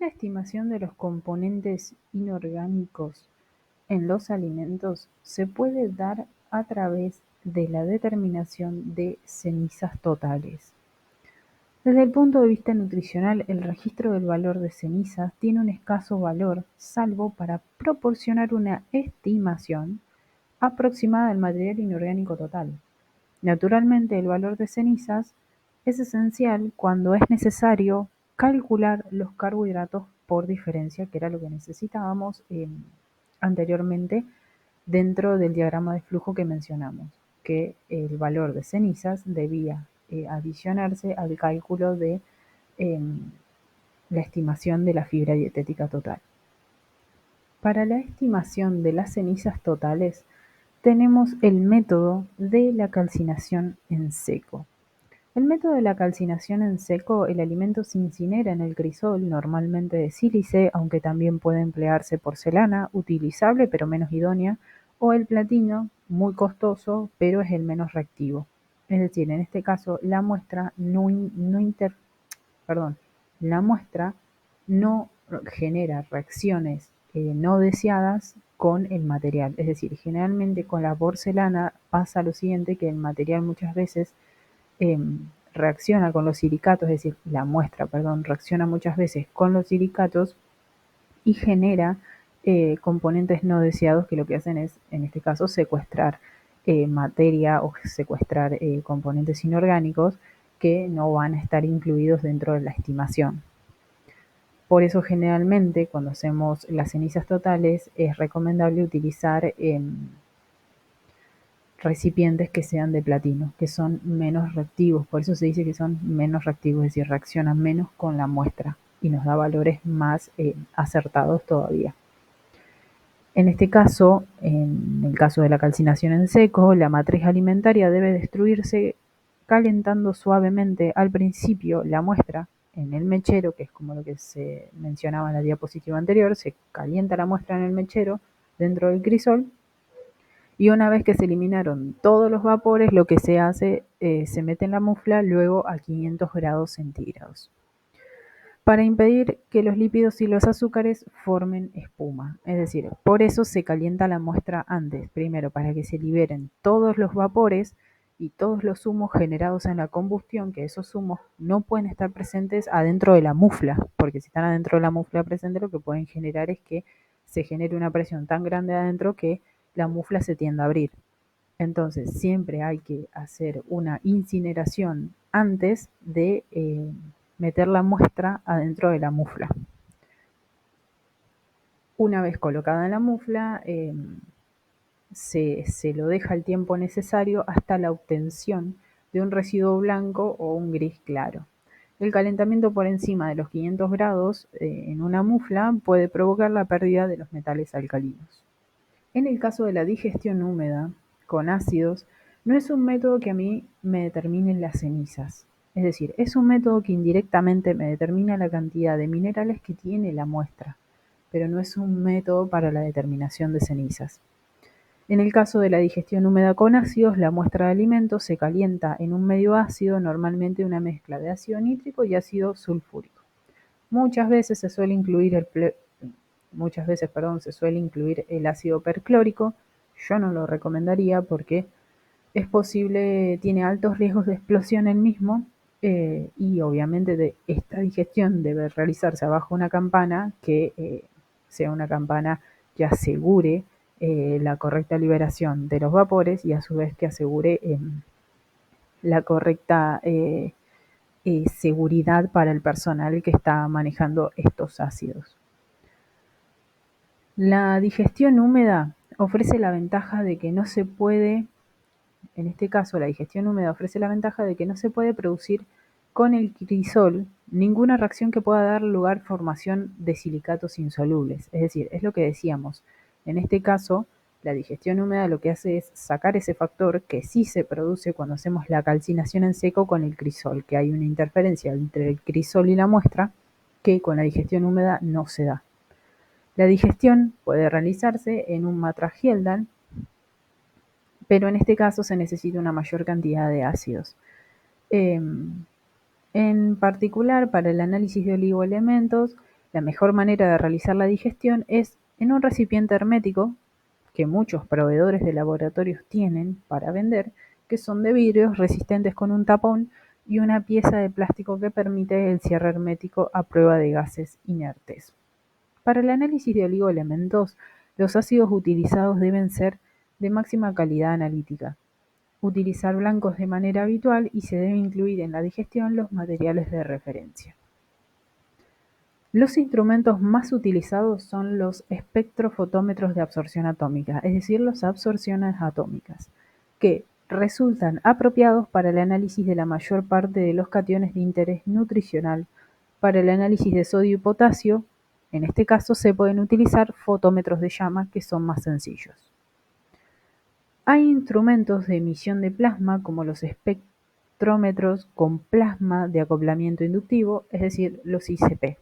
La estimación de los componentes inorgánicos en los alimentos se puede dar a través de la determinación de cenizas totales. Desde el punto de vista nutricional, el registro del valor de cenizas tiene un escaso valor, salvo para proporcionar una estimación aproximada del material inorgánico total. Naturalmente, el valor de cenizas es esencial cuando es necesario calcular los carbohidratos por diferencia, que era lo que necesitábamos anteriormente dentro del diagrama de flujo que mencionamos, que el valor de cenizas debía adicionarse al cálculo de la estimación de la fibra dietética total. Para la estimación de las cenizas totales, tenemos el método de la calcinación en seco. El método de la calcinación en seco, el alimento se incinera en el crisol, normalmente de sílice, aunque también puede emplearse porcelana, utilizable pero menos idónea, o el platino, muy costoso, pero es el menos reactivo. Es decir, en este caso la muestra la muestra no genera reacciones no deseadas con el material. Es decir, generalmente con la porcelana pasa lo siguiente, que el material muchas veces reacciona con los silicatos, es decir, la muestra, reacciona muchas veces con los silicatos y genera componentes no deseados que lo que hacen es, en este caso, secuestrar materia o secuestrar componentes inorgánicos que no van a estar incluidos dentro de la estimación. Por eso generalmente cuando hacemos las cenizas totales es recomendable utilizar recipientes que sean de platino, que son menos reactivos, por eso se dice que son menos reactivos, es decir, reaccionan menos con la muestra y nos da valores más acertados todavía. En este caso, en el caso de la calcinación en seco, la matriz alimentaria debe destruirse calentando suavemente al principio la muestra en el mechero, que es como lo que se mencionaba en la diapositiva anterior, se calienta la muestra en el mechero dentro del crisol y una vez que se eliminaron todos los vapores, lo que se hace, se mete en la mufla luego a 500 grados centígrados para impedir que los lípidos y los azúcares formen espuma. Es decir, por eso se calienta la muestra antes, primero para que se liberen todos los vapores y todos los humos generados en la combustión, que esos humos no pueden estar presentes adentro de la mufla, porque si están adentro de la mufla presente lo que pueden generar es que se genere una presión tan grande adentro que la mufla se tienda a abrir. Entonces siempre hay que hacer una incineración antes de meter la muestra adentro de la mufla. Una vez colocada en la mufla, se lo deja el tiempo necesario hasta la obtención de un residuo blanco o un gris claro. El calentamiento por encima de los 500 grados en una mufla puede provocar la pérdida de los metales alcalinos. En el caso de la digestión húmeda con ácidos, no es un método que a mí me determine las cenizas. Es decir, es un método que indirectamente me determina la cantidad de minerales que tiene la muestra, pero no es un método para la determinación de cenizas. En el caso de la digestión húmeda con ácidos, la muestra de alimentos se calienta en un medio ácido, normalmente una mezcla de ácido nítrico y ácido sulfúrico. Muchas veces se suele incluir el ácido perclórico. Yo no lo recomendaría porque es posible, tiene altos riesgos de explosión el mismo y obviamente esta digestión debe realizarse abajo una campana que sea una campana que asegure la correcta liberación de los vapores y a su vez que asegure la correcta seguridad para el personal que está manejando estos ácidos. La digestión húmeda ofrece la ventaja de que no se puede, en este caso la digestión húmeda ofrece la ventaja de que no se puede producir con el crisol ninguna reacción que pueda dar lugar a formación de silicatos insolubles. Es decir, es lo que decíamos, en este caso la digestión húmeda lo que hace es sacar ese factor que sí se produce cuando hacemos la calcinación en seco con el crisol, que hay una interferencia entre el crisol y la muestra que con la digestión húmeda no se da. La digestión puede realizarse en un Matra-Hjeldan, pero en este caso se necesita una mayor cantidad de ácidos. En particular, para el análisis de oligoelementos, La mejor manera de realizar la digestión es en un recipiente hermético que muchos proveedores de laboratorios tienen para vender, que son de vidrio resistentes con un tapón y una pieza de plástico que permite el cierre hermético a prueba de gases inertes. Para el análisis de oligoelementos, los ácidos utilizados deben ser de máxima calidad analítica. Utilizar blancos de manera habitual y se debe incluir en la digestión los materiales de referencia. Los instrumentos más utilizados son los espectrofotómetros de absorción atómica, es decir, las absorciones atómicas, que resultan apropiados para el análisis de la mayor parte de los cationes de interés nutricional. Para el análisis de sodio y potasio, en este caso se pueden utilizar fotómetros de llama que son más sencillos. Hay instrumentos de emisión de plasma como los espectrómetros con plasma de acoplamiento inductivo, es decir, los ICP,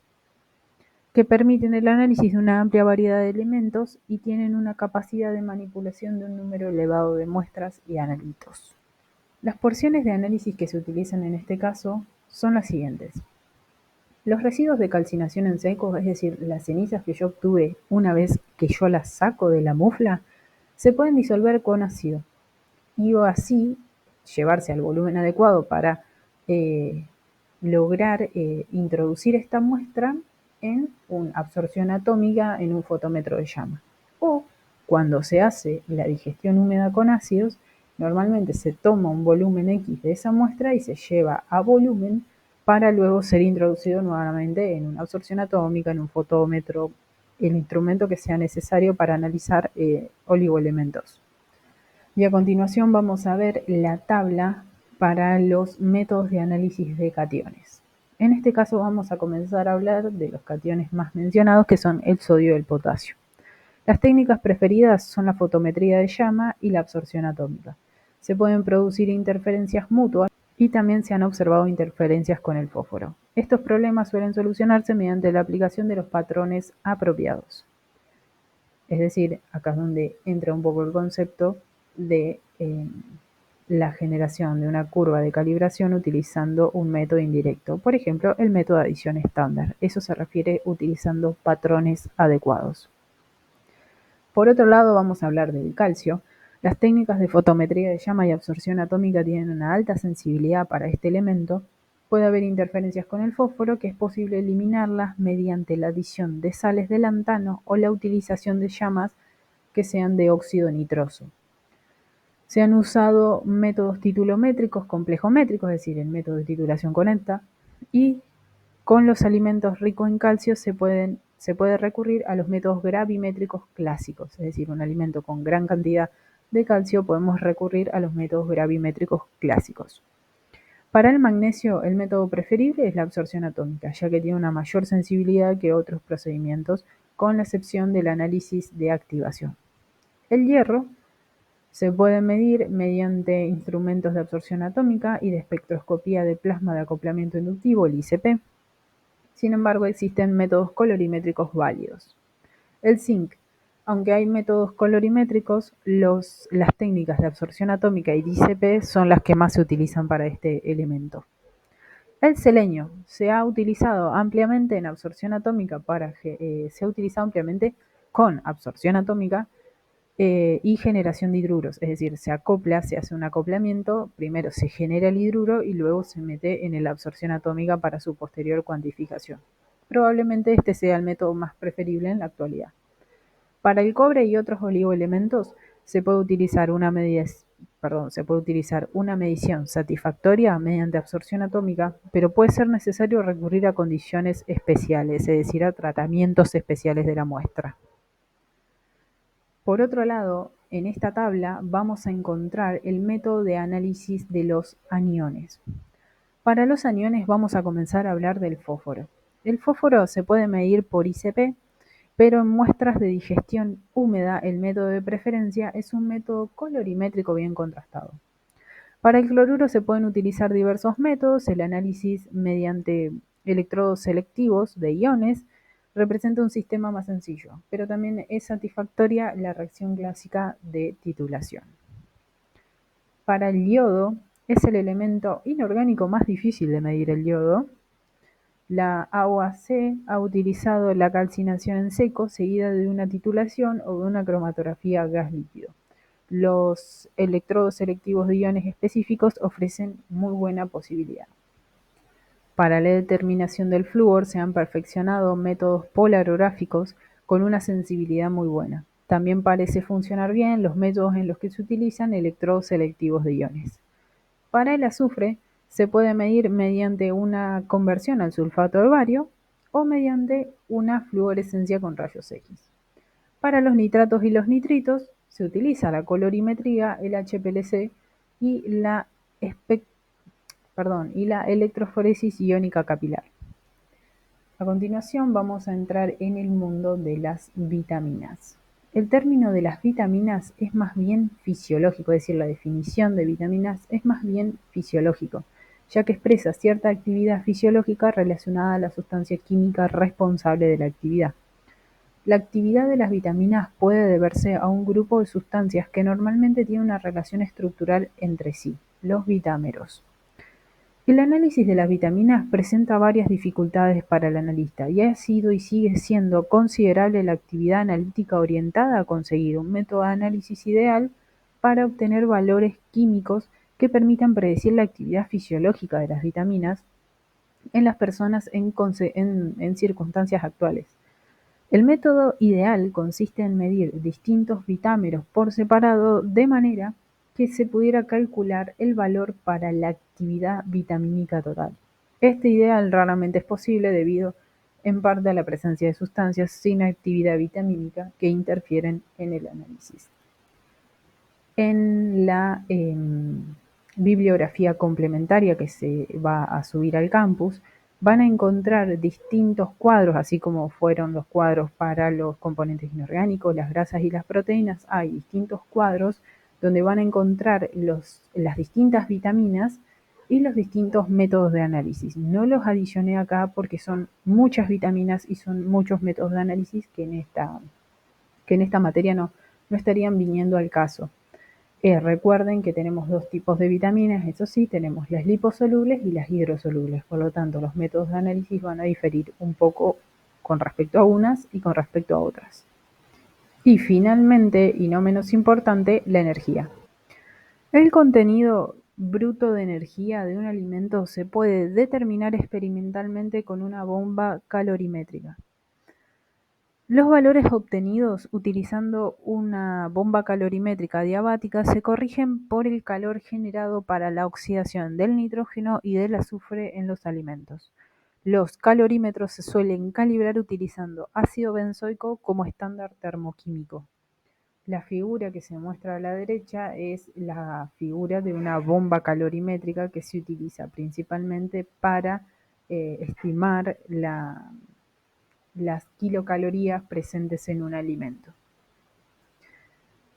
que permiten el análisis de una amplia variedad de elementos y tienen una capacidad de manipulación de un número elevado de muestras y analitos. Las porciones de análisis que se utilizan en este caso son las siguientes. Los residuos de calcinación en seco, es decir, las cenizas que yo obtuve una vez que yo las saco de la mufla, se pueden disolver con ácido y así llevarse al volumen adecuado para lograr introducir esta muestra en una absorción atómica en un fotómetro de llama. O cuando se hace la digestión húmeda con ácidos, normalmente se toma un volumen X de esa muestra y se lleva a volumen para luego ser introducido nuevamente en una absorción atómica, en un fotómetro, el instrumento que sea necesario para analizar oligoelementos. Y a continuación vamos a ver la tabla para los métodos de análisis de cationes. En este caso vamos a comenzar a hablar de los cationes más mencionados, que son el sodio y el potasio. Las técnicas preferidas son la fotometría de llama y la absorción atómica. Se pueden producir interferencias mutuas y también se han observado interferencias con el fósforo. Estos problemas suelen solucionarse mediante la aplicación de los patrones apropiados. Es decir, acá es donde entra un poco el concepto de la generación de una curva de calibración utilizando un método indirecto. Por ejemplo, el método de adición estándar. Eso se refiere utilizando patrones adecuados. Por otro lado, vamos a hablar del calcio. Las técnicas de fotometría de llama y absorción atómica tienen una alta sensibilidad para este elemento. Puede haber interferencias con el fósforo, que es posible eliminarlas mediante la adición de sales de lantano o la utilización de llamas que sean de óxido nitroso. Se han usado métodos titulométricos complejométricos, es decir, el método de titulación conecta, y con los alimentos ricos en calcio se puede recurrir a los métodos gravimétricos clásicos, es decir, un alimento con gran cantidad de calcio podemos recurrir a los métodos gravimétricos clásicos. Para el magnesio, el método preferible es la absorción atómica, ya que tiene una mayor sensibilidad que otros procedimientos, con la excepción del análisis de activación. El hierro se puede medir mediante instrumentos de absorción atómica y de espectroscopía de plasma de acoplamiento inductivo, el ICP. Sin embargo, existen métodos colorimétricos válidos. El zinc. Aunque hay métodos colorimétricos, las técnicas de absorción atómica y de ICP son las que más se utilizan para este elemento. El selenio se ha utilizado ampliamente en absorción atómica se ha utilizado ampliamente con absorción atómica y generación de hidruros, es decir, se hace un acoplamiento, primero se genera el hidruro y luego se mete en la absorción atómica para su posterior cuantificación. Probablemente este sea el método más preferible en la actualidad. Para el cobre y otros oligoelementos se puede utilizar una medición satisfactoria mediante absorción atómica, pero puede ser necesario recurrir a condiciones especiales, es decir, a tratamientos especiales de la muestra. Por otro lado, en esta tabla vamos a encontrar el método de análisis de los aniones. Para los aniones vamos a comenzar a hablar del fósforo. El fósforo se puede medir por ICP, pero en muestras de digestión húmeda el método de preferencia es un método colorimétrico bien contrastado. Para el cloruro se pueden utilizar diversos métodos. El análisis mediante electrodos selectivos de iones representa un sistema más sencillo, pero también es satisfactoria la reacción clásica de titulación. Para el yodo, es el elemento inorgánico más difícil de medir el yodo. La AOAC ha utilizado la calcinación en seco seguida de una titulación o de una cromatografía gas líquido. Los electrodos selectivos de iones específicos ofrecen muy buena posibilidad. Para la determinación del flúor se han perfeccionado métodos polarográficos con una sensibilidad muy buena. También parece funcionar bien los métodos en los que se utilizan electrodos selectivos de iones. Para el azufre se puede medir mediante una conversión al sulfato de bario o mediante una fluorescencia con rayos X. Para los nitratos y los nitritos se utiliza la colorimetría, el HPLC y la electroforesis iónica capilar. A continuación vamos a entrar en el mundo de las vitaminas. El término de las vitaminas es más bien fisiológico, es decir, la definición de vitaminas es más bien fisiológico, ya que expresa cierta actividad fisiológica relacionada a la sustancia química responsable de la actividad. La actividad de las vitaminas puede deberse a un grupo de sustancias que normalmente tienen una relación estructural entre sí, los vitámeros. El análisis de las vitaminas presenta varias dificultades para el analista y ha sido y sigue siendo considerable la actividad analítica orientada a conseguir un método de análisis ideal para obtener valores químicos que permitan predecir la actividad fisiológica de las vitaminas en las personas en circunstancias actuales. El método ideal consiste en medir distintos vitámeros por separado de manera que se pudiera calcular el valor para la actividad vitamínica total. Este ideal raramente es posible debido en parte a la presencia de sustancias sin actividad vitamínica que interfieren en el análisis. En la bibliografía complementaria que se va a subir al campus, van a encontrar distintos cuadros, así como fueron los cuadros para los componentes inorgánicos, las grasas y las proteínas. Hay distintos cuadros donde van a encontrar las distintas vitaminas y los distintos métodos de análisis. No los adicioné acá porque son muchas vitaminas y son muchos métodos de análisis que en esta materia no estarían viniendo al caso. Recuerden que tenemos dos tipos de vitaminas, eso sí, tenemos las liposolubles y las hidrosolubles, por lo tanto los métodos de análisis van a diferir un poco con respecto a unas y con respecto a otras. Y finalmente, y no menos importante, la energía. El contenido bruto de energía de un alimento se puede determinar experimentalmente con una bomba calorimétrica. Los valores obtenidos utilizando una bomba calorimétrica diabática se corrigen por el calor generado para la oxidación del nitrógeno y del azufre en los alimentos. Los calorímetros se suelen calibrar utilizando ácido benzoico como estándar termoquímico. La figura que se muestra a la derecha es la figura de una bomba calorimétrica que se utiliza principalmente para estimar las kilocalorías presentes en un alimento.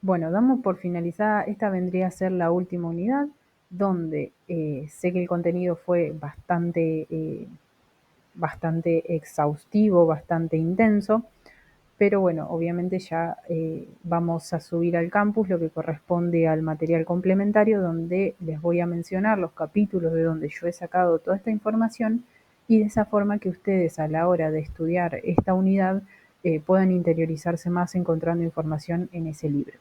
Bueno, damos por finalizada, esta vendría a ser la última unidad, donde sé que el contenido fue bastante exhaustivo, bastante intenso, pero bueno, obviamente ya vamos a subir al campus lo que corresponde al material complementario, donde les voy a mencionar los capítulos de donde yo he sacado toda esta información y de esa forma que ustedes a la hora de estudiar esta unidad puedan interiorizarse más encontrando información en ese libro.